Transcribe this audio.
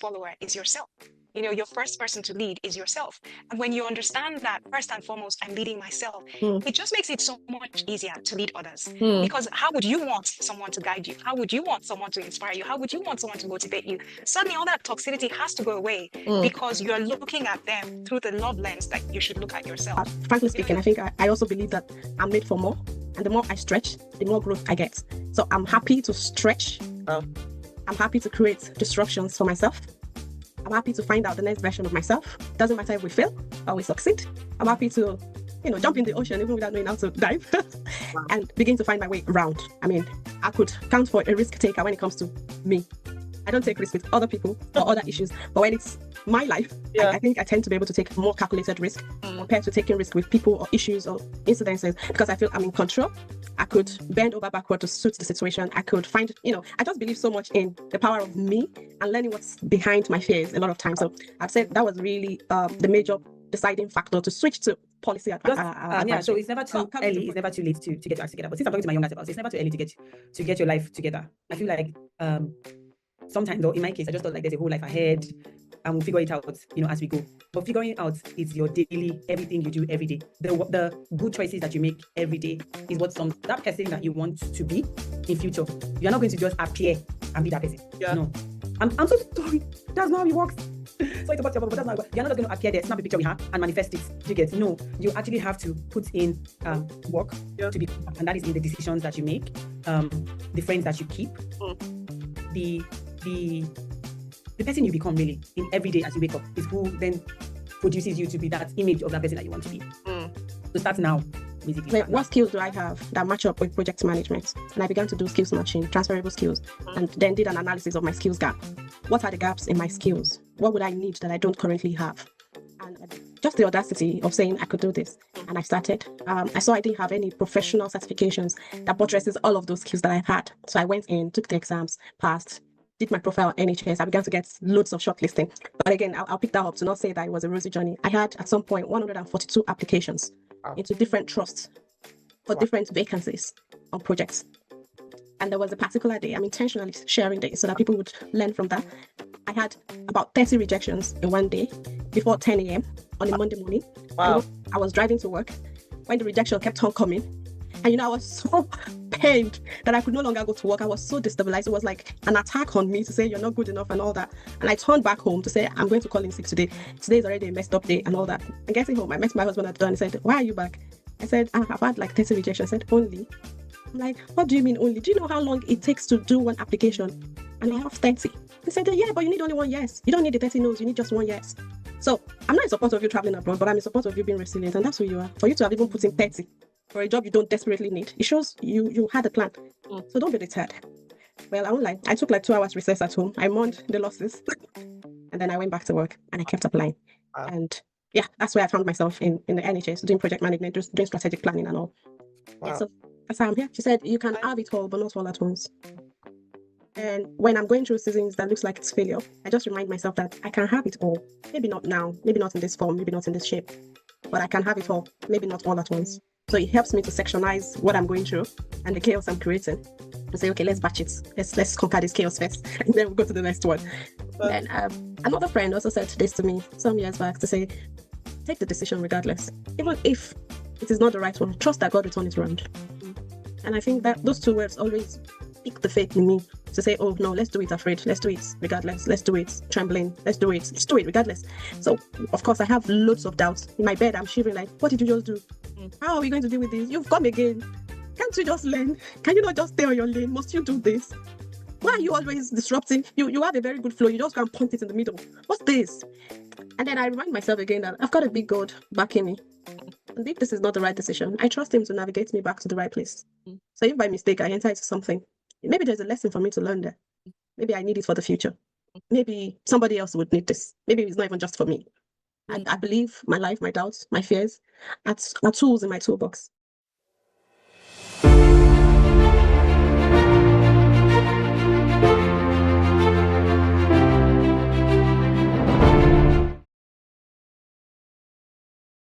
follower is yourself. Your first person to lead is yourself. And when you understand that, first and foremost, I'm leading myself, it just makes it so much easier to lead others. Because how would you want someone to guide you? How would you want someone to inspire you? How would you want someone to motivate you? Suddenly, all that toxicity has to go away because you're looking at them through the love lens that you should look at yourself. Frankly speaking, I think I also believe that I'm made for more. And the more I stretch, the more growth I get. So I'm happy to stretch. I'm happy to create disruptions for myself. I'm happy to find out the next version of myself. Doesn't matter if we fail or we succeed. I'm happy to, jump in the ocean even without knowing how to dive and begin to find my way around. I mean, I could count for a risk taker when it comes to me. I don't take risks with other people or other issues, but when it's my life, I think I tend to be able to take more calculated risk compared to taking risk with people or issues or incidences, because I feel I'm in control. I could bend over backward to suit the situation. I could find, I just believe so much in the power of me and learning what's behind my fears a lot of times. So I'd say that was really the major deciding factor to switch to policy advice. So it's never too early, it's never too late to get your act together. But since I'm talking to my younger self, it's never too early to get your life together. I feel like sometimes, though, in my case, I just thought like there's a whole life ahead and we'll figure it out, as we go. But figuring it out is your daily, everything you do every day. The good choices that you make every day is what that person that you want to be in future. You're not going to just appear and be that person. No. I'm so sorry. That's not how it works. Sorry to bust your bubble, but that's not how it works. You're not just going to appear there, snap a picture we have and manifest it. You get? No. You actually have to put in work to be, and that is in the decisions that you make, the friends that you keep, the person you become really in every day as you wake up is who then produces you to be that image of that person that you want to be. So start now, basically. What skills do I have that match up with project management? And I began to do skills matching, transferable skills, and then did an analysis of my skills gap. What are the gaps in my skills? What would I need that I don't currently have? And just the audacity of saying I could do this. And I started. I saw I didn't have any professional certifications that buttresses all of those skills that I've had. So I went in, took the exams, passed, did my profile at NHS. I began to get loads of shortlisting. But again, I'll pick that up to not say that it was a rosy journey. I had at some point 142 applications into different trusts for different vacancies on projects. And there was a particular day, I'm intentionally sharing this so that people would learn from that. I had about 30 rejections in one day before 10 a.m. on a Monday morning. Wow. I was driving to work when the rejection kept on coming. And I was so pained that I could no longer go to work. I was so destabilized. It was like an attack on me to say you're not good enough and all that. And I turned back home to say I'm going to call in sick today. Today is already a messed up day and all that. And getting home, I met my husband at the door and he said, "Why are you back?" I said, "I've had like 30 rejections." I said, "Only?" I'm like, "What do you mean only? Do you know how long it takes to do one application?" And I have 30. He said, "Yeah, but you need only one yes. You don't need the 30 no's. You need just one yes." So I'm not in support of you traveling abroad, but I'm in support of you being resilient. And that's who you are. For you to have even put in 30 for a job you don't desperately need, it shows you had a plan. So don't be deterred. Well, I won't lie. I took like 2 hours recess at home. I mourned the losses. And then I went back to work and I kept applying. Wow. And yeah, that's where I found myself in the NHS, doing project management, doing strategic planning and all. Wow. Yeah, so that's how I'm here. She said, you can have it all, but not all at once. And when I'm going through seasons that looks like it's failure, I just remind myself that I can have it all. Maybe not now, maybe not in this form, maybe not in this shape, but I can have it all, maybe not all at once. So it helps me to sectionize what I'm going through and the chaos I'm creating and say, okay, let's batch it. Let's conquer this chaos first, and then we'll go to the next one. And another friend also said this to me some years back to say, take the decision regardless. Even if it is not the right one, trust that God will turn it around. And I think that those two words always pick the faith in me to say, oh no, let's do it afraid, let's do it regardless, let's do it trembling, let's do it regardless. So of course I have loads of doubts. In my bed I'm shivering like, what did you just do? How are we going to deal with this? You've come again. Can't you just learn? Can you not just stay on your lane? Must you do this? Why are you always disrupting? You have a very good flow, you just can't point it in the middle. What's this? And then I remind myself again that I've got a big God backing me. And if this is not the right decision, I trust him to navigate me back to the right place. So if by mistake I enter into something, maybe there's a lesson for me to learn there. Maybe I need it for the future. Maybe somebody else would need this. Maybe it's not even just for me. And I believe my life, my doubts, my fears are tools in my toolbox.